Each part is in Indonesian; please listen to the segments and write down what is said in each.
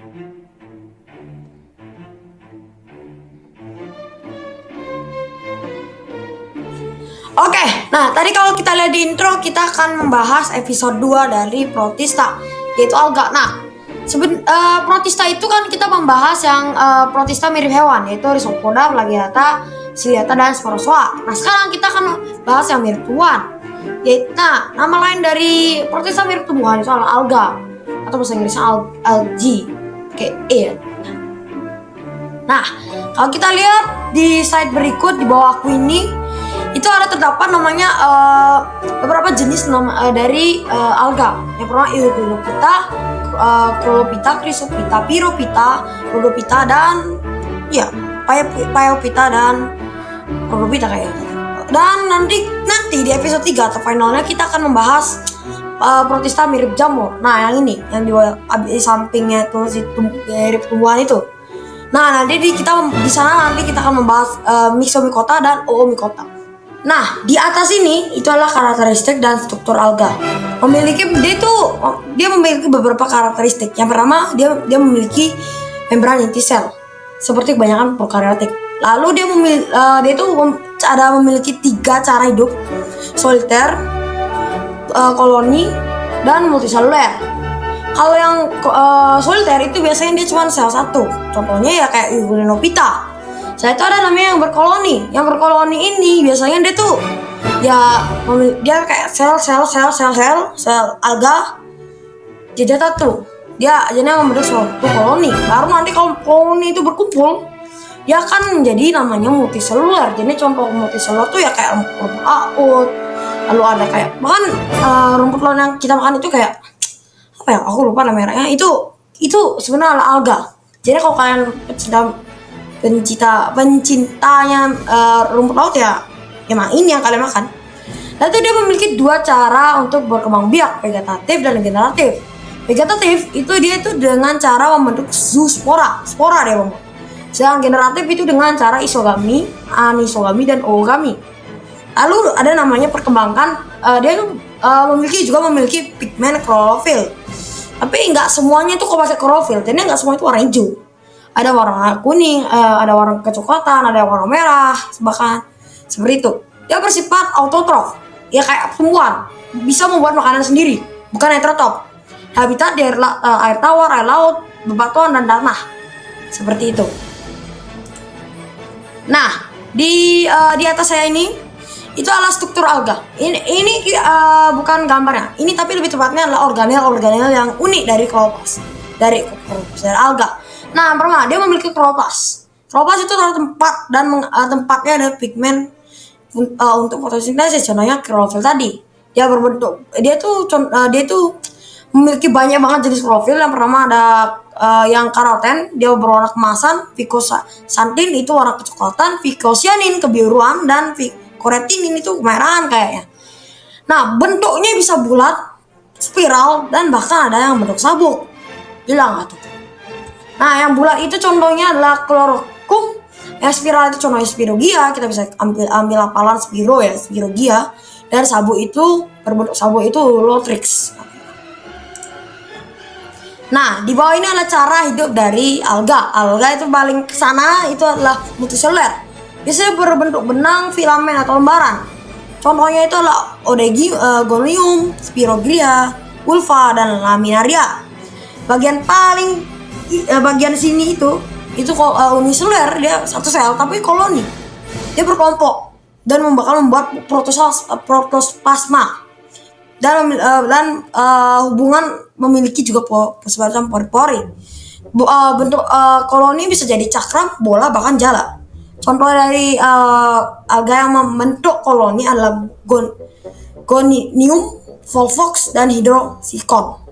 Oke, nah tadi kalau kita lihat di intro, kita akan membahas episode 2 dari Protista, yaitu alga. Nah, Protista itu kan kita membahas yang Protista mirip hewan, yaitu Rhizopoda, Plagiata, Ciliata, dan Sporozoa. Nah, sekarang kita akan bahas yang mirip tumbuhan. Nah, nama lain dari Protista mirip tumbuhan itu adalah alga, atau bahasa Inggrisnya algae, kayak ya. Nah, kalau kita lihat di slide berikut di bawah aku ini, itu ada terdapat namanya beberapa jenis dari alga. Yang pertama Euglophita, Chlolophyta, Chrysophyta, Pyrophyta, Rhodophyta, dan ya Phaeophyta dan Rhodophyta kayaknya. Dan nanti di episode 3 atau finalnya kita akan membahas Protista mirip jamur. Nah, yang ini yang di sampingnya itu mirip tumbuhan itu. Nah, nanti di sana kita akan membahas Myxomycota dan Oomycota. Nah, di atas ini itu adalah karakteristik dan struktur alga. Dia memiliki beberapa karakteristik. Yang pertama, dia memiliki membran inti sel seperti kebanyakan prokaryotik. Lalu dia memiliki 3 cara hidup: soliter, koloni, dan multiseluler. Kalau yang soliter itu biasanya dia cuma sel satu. Contohnya ya kayak Euglophita. Saya itu ada namanya yang berkoloni. Yang berkoloni ini biasanya dia tuh dia kayak sel alga jadi satu. Dia membentuk suatu koloni. Baru nanti kalau koloni itu berkumpul, dia akan menjadi namanya multiseluler. Jadi contoh multiseluler tuh ya kayak rumput laut. Lalu ada kayak bahkan rumput laut yang kita makan itu kayak apa ya? Aku lupa namanya. Itu sebenarnya alga. Jadi kalau kalian pencintanya rumput laut ya emang ini yang kalian makan. Lalu dia memiliki 2 cara untuk berkembang biak, vegetatif dan generatif. Vegetatif itu dia dengan cara membentuk zoospora, spora dia membentuk. Sedangkan generatif itu dengan cara isogami, anisogami, dan oogami. Lalu ada namanya perkembangan, dia memiliki pigmen klorofil. Tapi nggak semuanya itu kok pakai klorofil, jadi nggak semua itu warna hijau. Ada warna kuning, ada warna kecoklatan, ada warna merah, bahkan seperti itu. Dia bersifat autotrof, ya kayak tumbuhan, bisa membuat makanan sendiri, bukan heterotop. Habitat di air tawar, air laut, bebatuan, dan tanah, seperti itu. Nah, di atas saya ini itu adalah struktur alga. Ini bukan gambarnya. Ini tapi lebih tepatnya adalah organel yang unik dari klopas, dari alga. Nah, pertama dia memiliki klopas. Klopas itu adalah tempat dan tempatnya ada pigmen untuk fotosintesis. Contohnya klorofil tadi. Dia memiliki banyak banget jenis klorofil. Yang pertama ada yang karoten, dia berwarna kemasan, Vicosantin itu warna kecoklatan, Vicocyanin kebiruan, dan Vicoretinin itu kemerahan kayaknya. Nah, bentuknya bisa bulat, spiral, dan bahkan ada yang bentuk sabuk. Bilang atau nah, yang bulat itu contohnya adalah Chlorochum. Yang spiral itu contohnya Spirogia. Kita bisa ambil hafalan Spirogia. Dan sabuk itu berbentuk sabuk itu Lotrix. Nah, di bawah ini adalah cara hidup dari alga. Alga itu paling ke sana itu adalah multiseluler. Biasanya berbentuk benang, filamen, atau lembaran. Contohnya itu adalah Gonium, Spiroglia, Ulva, dan Laminaria. Bagian sini itu uniseluler, dia satu sel tapi koloni. Dia berkelompok dan bakal membuat protoplasma dan hubungan memiliki juga semacam pori-pori. Bentuk koloni bisa jadi cakram, bola, bahkan jala. Contoh dari alga yang membentuk koloni adalah Gonium, Volvox, dan Hydroxycon.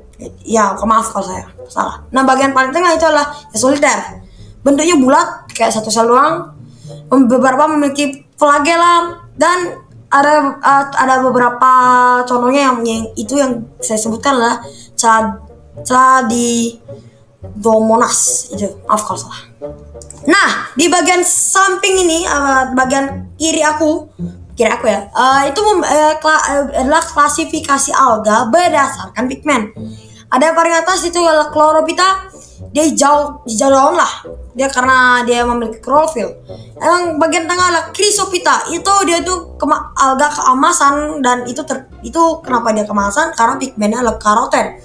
Ya, maaf kalau saya salah. Nah, bagian paling tengah itu adalah soliter. Bentuknya bulat, kayak satu sel doang. Beberapa memiliki flagella dan ada beberapa contohnya yang saya sebutkan adalah Chlamydomonas itu. Maaf kalau salah. Nah, di bagian samping ini, bagian kiri aku ya, itu adalah klasifikasi alga berdasarkan pigmen. Ada yang paling atas itu adalah Chlorophyta, dia hijau daun lah. Dia karena dia memiliki klorofil. Yang bagian tengah adalah Chrysophyta. Itu dia tuh alga keemasan, dan itu kenapa dia keemasan? Karena pigmennya adalah karoten.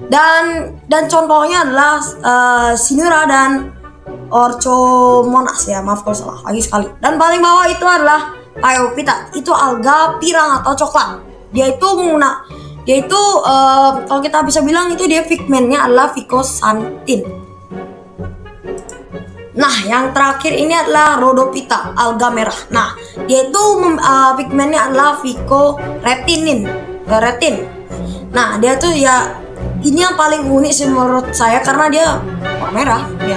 Dan contohnya adalah Sinura dan Orchomonas ya, maaf kalau salah lagi sekali. Dan paling bawah itu adalah Phaeophyta. Itu alga pirang atau coklat. Dia itu kalau kita bisa bilang itu dia pigmennya adalah Phycosanthin. Nah, yang terakhir ini adalah Rhodophyta, alga merah. Nah, dia itu pigmennya adalah Phycoretinin, retin. Nah, dia tuh ya ini yang paling unik sih menurut saya karena dia warna merah. Ya,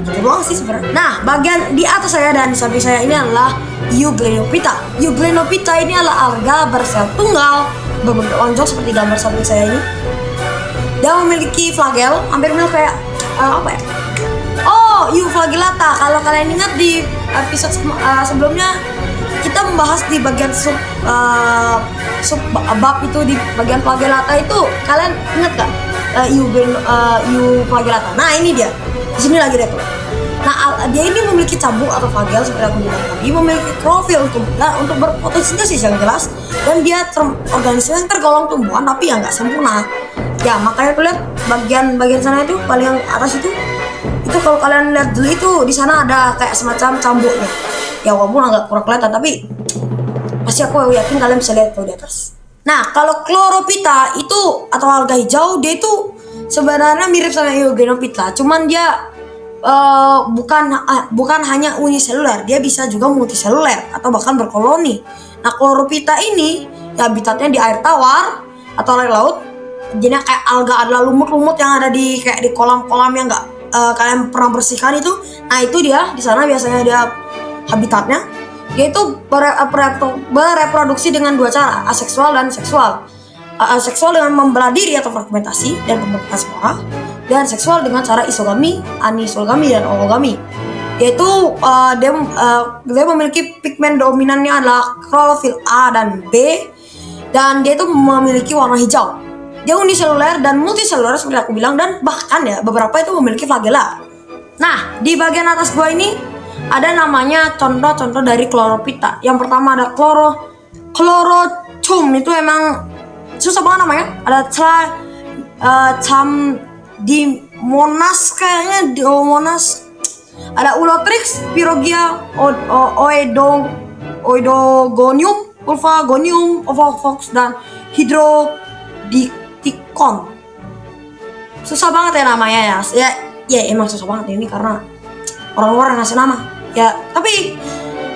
gitu doang sih sebenarnya. Nah, bagian di atas saya dan di samping saya ini adalah Euglenophyta. Euglenophyta ini adalah alga bersel tunggal berbentuk lonjong seperti gambar samping saya ini. Dia memiliki flagel, hampir mirip kayak apa ya? Oh, Euflagellata. Kalau kalian ingat di episode sebelumnya kita membahas di bagian sub bab itu di bagian flagellata itu, kalian ingat gak? Euflagellata. Nah, ini dia. Di sini lagi deh. Nah, dia ini memiliki cambuk atau flagel seperti aku bilang tadi, memiliki klorofil untuk berfotosintesis yang jelas, dan dia organisme yang tergolong tumbuhan tapi yang nggak sempurna. Ya, makanya kalian bagian sana itu paling yang atas itu kalau kalian lihat dulu itu di sana ada kayak semacam cambuknya. Ya walaupun agak kurang kelihatan, tapi pasti aku yakin kalian bisa lihat tuh di atas. Nah, kalau Chlorophyta itu atau alga hijau, dia itu sebenarnya mirip sama Euglenophyta, cuman dia bukan hanya uniseluler, dia bisa juga multiseluler atau bahkan berkoloni. Nah, Chlorophyta ini ya habitatnya di air tawar atau air laut. Jadi kayak alga adalah lumut-lumut yang ada di kolam-kolam yang nggak kalian pernah bersihkan itu. Nah, itu dia di sana biasanya dia habitatnya, yaitu bereproduksi dengan dua cara, aseksual dan seksual. Aseksual dengan membelah diri atau fragmentasi dan pembentukan spora, dan seksual dengan cara isogami, anisogami, dan oogami. Yaitu dia memiliki pigmen dominannya adalah klorofil A dan B, dan dia itu memiliki warna hijau. Dia uniseluler dan multiseluler seperti aku bilang, dan bahkan ya beberapa itu memiliki flagella. Nah, di bagian atas gua ini ada namanya contoh-contoh dari Chlorophyta. Yang pertama ada Chlorochum, itu emang susah banget namanya. Ada Chamdimonas kayaknya, Diomonas. Ada Ulotrix, Pyrogia, Oidogonium, Ulfagonium, Ovofox, dan Hydrodictycon. Susah banget ya namanya ya. Ya emang susah banget ini karena orang-orang ngasih nama. Ya, tapi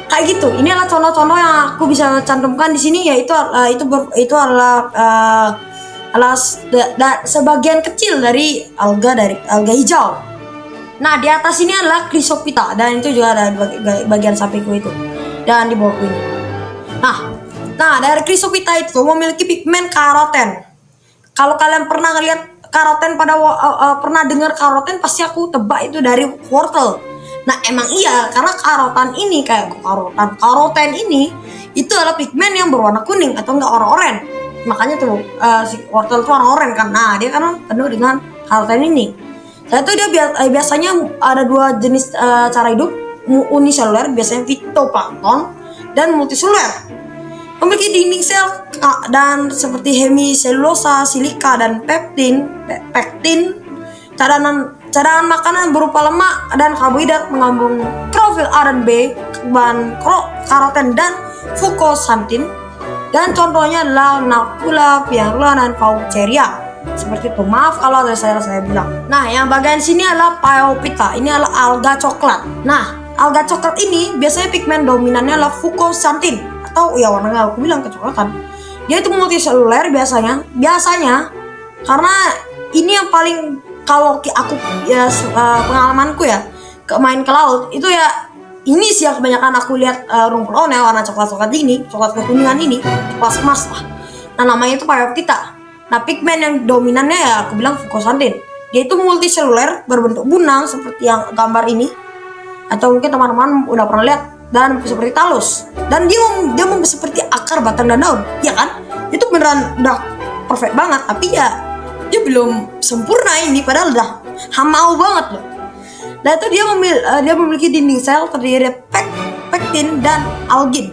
kayak gitu. Ini adalah contoh-contoh yang aku bisa cantumkan di sini, yaitu adalah sebagian kecil dari alga hijau. Nah, di atas ini adalah Chrysophyta, dan itu juga ada bagian sampingku itu, dan di bawah ini. Nah, dari Chrysophyta itu memiliki pigmen karoten. Kalau kalian pernah lihat karoten pernah dengar karoten, pasti aku tebak itu dari wortel. Nah, emang iya, karena karoten ini itu adalah pigmen yang berwarna kuning atau enggak oranye. Makanya tuh si wortel itu warna oranye kan. Nah, dia karena penuh dengan karoten ini. Nah, itu dia biasanya ada dua jenis cara hidup, uniseluler biasanya phytoplankton, dan multiseluler. Memiliki dinding sel dan seperti hemiselulosa, silika, dan pektin. Cadangan makanan berupa lemak dan karbohidrat mengandung klorofil A dan B, bahan karoten dan fucosanthin. Dan contohnya adalah Nacula, Piarula, dan Pauceria. Seperti itu. Maaf kalau ada saya bilang. Nah, yang bagian sini adalah Phaeophyta. Ini adalah alga coklat. Nah, alga coklat ini biasanya pigmen dominannya adalah fucosanthin, atau ya warnanya aku bilang kecoklatan. Dia itu multiseluler biasanya karena ini yang paling, kalau aku ya pengalamanku ya main ke laut itu ya, ini sih yang kebanyakan aku lihat rumput laut ya warna coklat ini, coklat kekuningan ini, coklat emas lah. Nah, namanya itu Phaeophyta. Nah, pigmen yang dominannya ya aku bilang fucosanthin. Dia itu multiseluler berbentuk bunang seperti yang gambar ini, atau mungkin teman-teman udah pernah lihat, dan seperti talus, dan dia seperti akar, batang, dan daun, ya kan? Itu beneran udah perfect banget. Tapi ya dia belum sempurna ini, padahal udah hamau banget loh. Nah itu dia memiliki dinding sel terdiri dari pektin dan algin.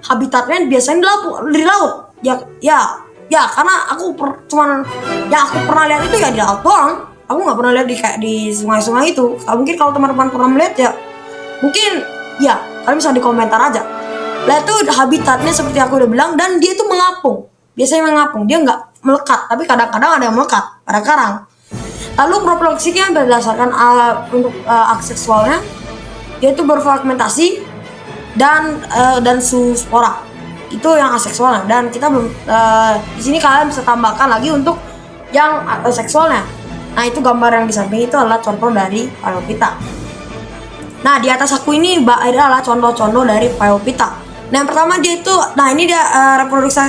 Habitatnya biasanya di laut. Ya karena cuman yang aku pernah lihat itu ya di laut doang. Aku nggak pernah lihat di sungai-sungai itu. Mungkin kalau teman-teman pernah melihat ya, mungkin ya kalian bisa di komentar aja. Nah itu habitatnya seperti aku udah bilang, dan dia itu mengapung. Biasanya mengapung, dia nggak melekat, tapi kadang-kadang ada yang melekat pada karang. Lalu reproduksinya berdasarkan untuk aks seksualnya, dia itu berfragmentasi dan zoospora. Itu yang aseksualnya, dan kita di sini kalian bisa tambahkan lagi untuk yang seksualnya. Nah itu gambar yang di samping itu adalah contoh dari Phaeophyta. Nah di atas aku ini adalah contoh-contoh dari Phaeophyta. Nah yang pertama dia itu, nah ini dia reproduksi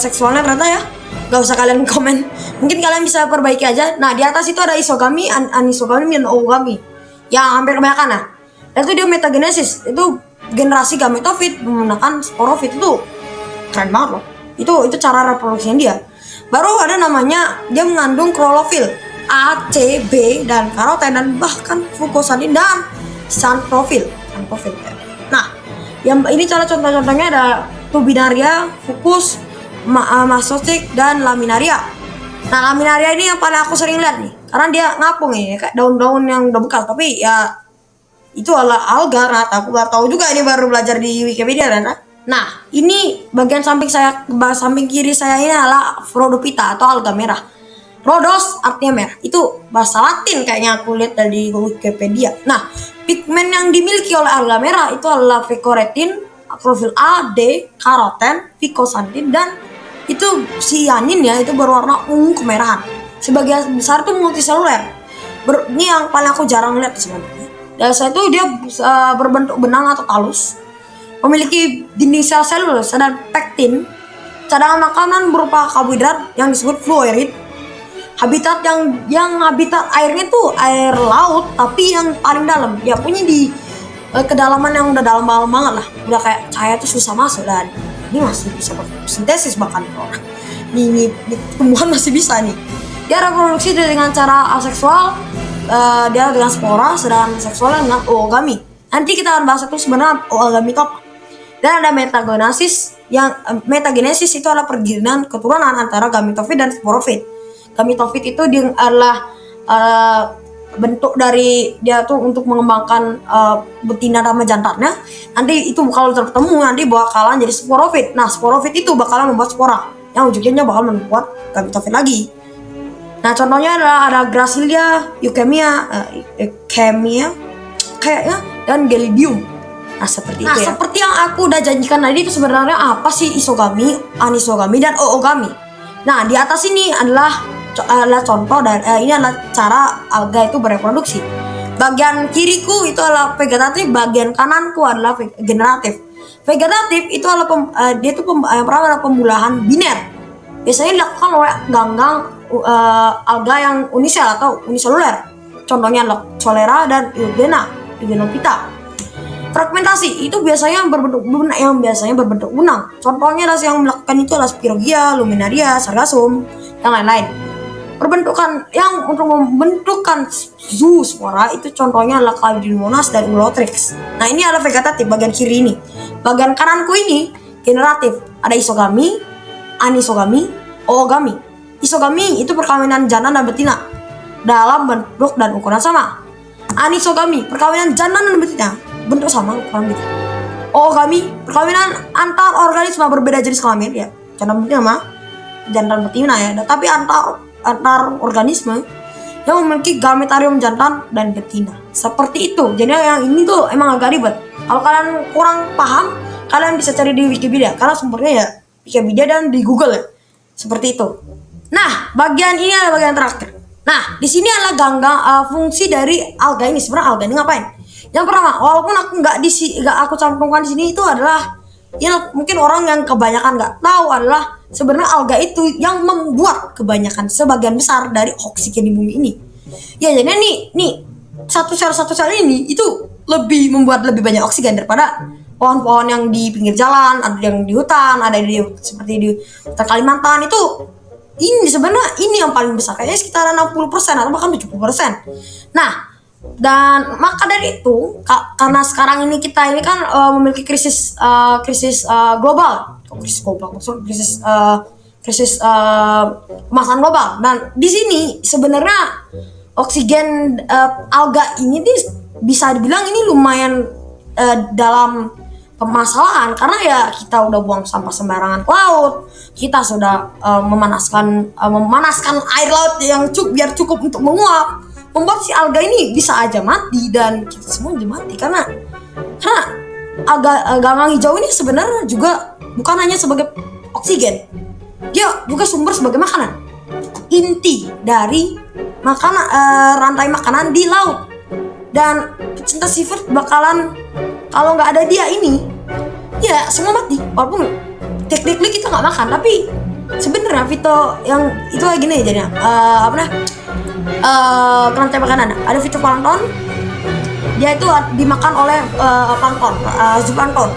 seksualnya ternyata ya. Gak usah kalian komen, mungkin kalian bisa perbaiki aja. Nah di atas itu ada isogami, anisogami, dan oogami yang hampir kebanyakan ya. Dan itu dia metagenesis, itu generasi gametofit menggunakan sporofit. Itu keren banget loh. Itu cara reproduksinya dia. Baru ada namanya, dia mengandung klorofil A, C, B, dan karoten, dan bahkan fucosantin dan xanthophyll. Nah, yang ini cara contoh-contohnya ada Tubinaria, Fucus, Masocek, dan Laminaria. Nah, Laminaria ini yang paling aku sering lihat nih, karena dia ngapung ini kayak daun-daun yang udah bekas, tapi ya itu adalah alga. Rata aku baru tahu juga, ini baru belajar di Wikipedia kan. Nah, ini bagian samping kiri saya ini adalah Rhodophyta atau alga merah. Rhodos artinya merah, itu bahasa Latin kayaknya aku lihat dari Wikipedia. Nah, pigmen yang dimiliki oleh alga merah itu adalah fecoretin, klorofil A, D, karoten, ficosantin, dan itu cyanin ya, itu berwarna ungu kemerahan. Sebagian besar itu multiseluler. Ini yang paling aku jarang lihat sebenarnya. Dasar itu dia berbentuk benang atau talus, memiliki dinding sel selulose dan pektin. Cadangan makanan berupa karbohidrat yang disebut fluorid. Habitat yang habitat airnya tuh air laut, tapi yang paling dalam. Ya punya di kedalaman yang udah dalam banget lah. Udah kayak cahaya tuh susah masuk, dan ini masih bisa bersintesis bahkan orang. Ini tumbuhan masih bisa nih. Dia reproduksi dengan cara aseksual, dia dengan spora, sedangkan seksualnya dengan oogami. Nanti kita akan bahas itu sebenarnya oogami itu apa. Dan ada metagenesis, yang metagenesis itu adalah pergiliran keturunan antara gametofit dan sporofit. Gametofit itu dia adalah bentuk dari dia tuh untuk mengembangkan betina sama jantannya. Nanti itu kalau tertemu nanti bakalan jadi sporofit. Nah, sporofit itu bakalan membuat spora yang ujungnya bakal membuat gametofit lagi. Nah, contohnya ada Gracilia, Euchemia, kayaknya, dan Gelidium. Nah, seperti itu ya. Seperti yang aku udah janjikan tadi, itu sebenarnya apa sih isogami, anisogami, dan oogami. Nah, di atas ini adalah contoh, dan ini adalah cara alga itu bereproduksi. Bagian kiriku itu adalah vegetatif, bagian kananku adalah generatif. Vegetatif itu adalah dia itu pertama adalah pembulahan biner. Biasanya dilakukan oleh ganggang alga yang unisel atau uniseluler. Contohnya adalah Cholera dan Eugenophyta. Fragmentasi itu biasanya berbentuk benang. Contohnya adalah yang melakukan itu adalah Spirogia, Luminaria, Sargassum, dan lain-lain. Yang untuk membentukkan zoospora itu contohnya adalah Chlamydomonas dan Ulotrix. Nah, ini adalah vegetatif bagian kiri ini. Bagian kananku ini generatif. Ada isogami, anisogami, oogami. Isogami itu perkawinan jantan dan betina dalam bentuk dan ukuran sama. Anisogami perkawinan jantan dan betina bentuk sama, ukuran betina. Oogami perkawinan antar organisme berbeda jenis kelamin ya. Jantan betina sama jantan betina ya, tapi antar organisme yang memiliki gametarium jantan dan betina. Seperti itu. Jadi yang ini tuh emang agak ribet. Kalau kalian kurang paham, kalian bisa cari di Wikipedia, karena sumbernya ya Wikipedia dan di Google ya. Seperti itu. Nah, bagian ini adalah bagian terakhir. Nah, di sini adalah ganggang fungsi dari alga ini. Sebenarnya alga ini ngapain? Yang pertama, walaupun aku nggak aku cantumkan di sini, itu adalah ya mungkin orang yang kebanyakan nggak tahu adalah sebenarnya alga itu yang membuat kebanyakan sebagian besar dari oksigen di bumi ini. Ya, jadi nih satu sel ini itu membuat lebih banyak oksigen daripada pohon-pohon yang di pinggir jalan, ada yang di hutan, ada seperti di hutan Kalimantan itu. ini sebenarnya ini yang paling besar, kayaknya sekitar 60% atau bahkan 70%. Nah, dan maka dari itu karena sekarang ini kita ini kan memiliki krisis global, maksud krisis pemasaran global. Dan di sini sebenarnya oksigen alga ini bisa dibilang ini lumayan dalam permasalahan, karena ya kita udah buang sampah sembarangan ke laut, kita sudah memanaskan air laut yang biar cukup untuk menguap, membuat si alga ini bisa aja mati, dan kita semua jadi mati karena alga ganggang hijau ini sebenarnya juga bukan hanya sebagai oksigen, dia juga sumber sebagai makanan, inti dari rantai makanan di laut. Dan pecinta seafood bakalan, kalau nggak ada dia ini ya semua mati. Walaupun technically kita nggak makan, tapi sebenarnya Vito yang itu kayak gini jadinya rantai makanan. Ada fitoplankton, dia itu dimakan oleh plankton, zooplankton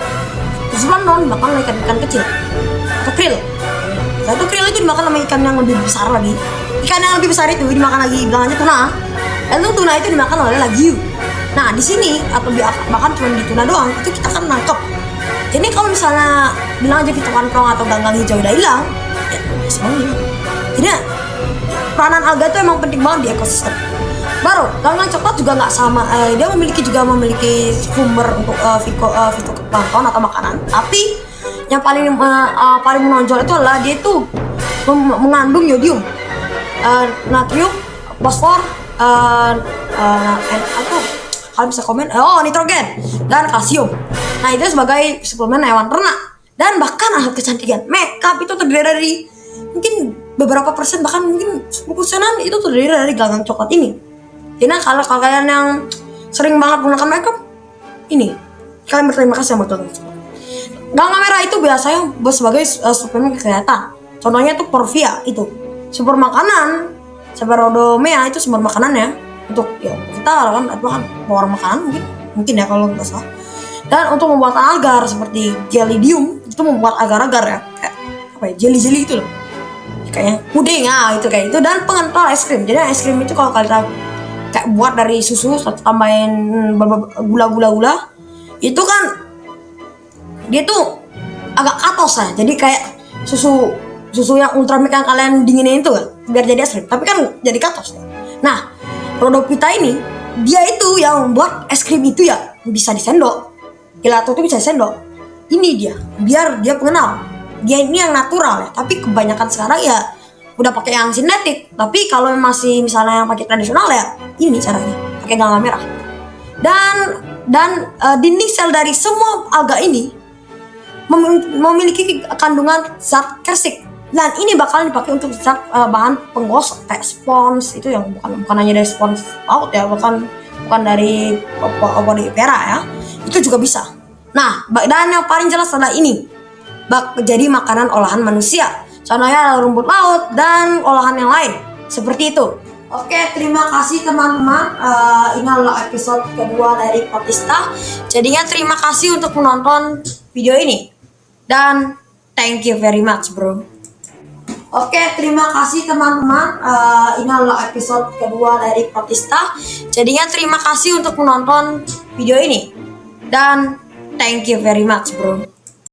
dimakan oleh ikan kecil atau krill. Satu krill itu dimakan sama ikan yang lebih besar lagi. Ikan yang lebih besar itu dimakan lagi, bilangnya tuna. Lalu tuna itu dimakan oleh lagiu. Nah di sini atau bahkan cuma di tuna doang itu kita kan nangkep. Jadi kalau misalnya bilang aja fitoplankton atau ganggang hijau udah hilang, ya semuanya hilang. Jadi peranan alga itu emang penting banget di ekosistem. Baru ganggang coklat juga nggak sama, dia memiliki sumber untuk fitoplankton atau makanan. Tapi yang paling menonjol itu adalah dia itu mengandung yodium, natrium, fosfor, kalau bisa komen, nitrogen dan kalsium. Nah itu sebagai suplemen hewan ternak. Dan bahkan alat kecantikan, makeup itu terdiri dari mungkin beberapa persen, bahkan mungkin 10%-an itu terdiri dari ganggang coklat ini. Jadi kalau kalian yang sering banget menggunakan makeup ini, kalian berterima kasih sama ganggang coklat. Ganggang merah itu biasanya sebagai suplemen kesehatan. Contohnya tuh Porfia, itu sumber makanan. Sebarodomea itu sumber makanannya untuk ya kita kan bawang makanan mungkin ya kalau nggak salah. Dan untuk membuat agar seperti gelidium itu membuat agar-agar ya kayak jelly gitu loh, kayaknya puding itu kayak itu. Dan pengental es krim, jadi es krim itu kalau kalian kayak buat dari susu tambahin gula itu kan dia tuh agak katos ya, jadi kayak susu yang ultramilk yang kalian dinginin itu kan biar jadi es krim, tapi kan jadi katos. Nah Rhodophyta ini dia itu yang membuat es krim itu ya bisa disendok, gelato itu bisa disendok. Ini dia biar dia pengenal, dia ini yang natural ya, tapi kebanyakan sekarang ya udah pakai yang sintetik. Tapi kalau masih misalnya yang pakai tradisional ya ini caranya pakai ganggang merah. Dan dinding sel dari semua alga ini memiliki kandungan zat kersik, dan ini bakalan dipakai untuk zat bahan penggosok kayak spons, itu yang bukan hanya dari spons laut ya, bukan dari pera ya, itu juga bisa. Nah dan yang paling jelas adalah ini jadi makanan olahan manusia, contohnya rumput laut dan olahan yang lain seperti itu. Oke, terima kasih teman-teman. Ini adalah episode kedua dari Protista. Jadinya terima kasih untuk menonton video ini. Dan thank you very much bro. Oke, terima kasih teman-teman. Ini adalah episode kedua dari Protista. Jadinya terima kasih untuk menonton video ini. Dan thank you very much bro.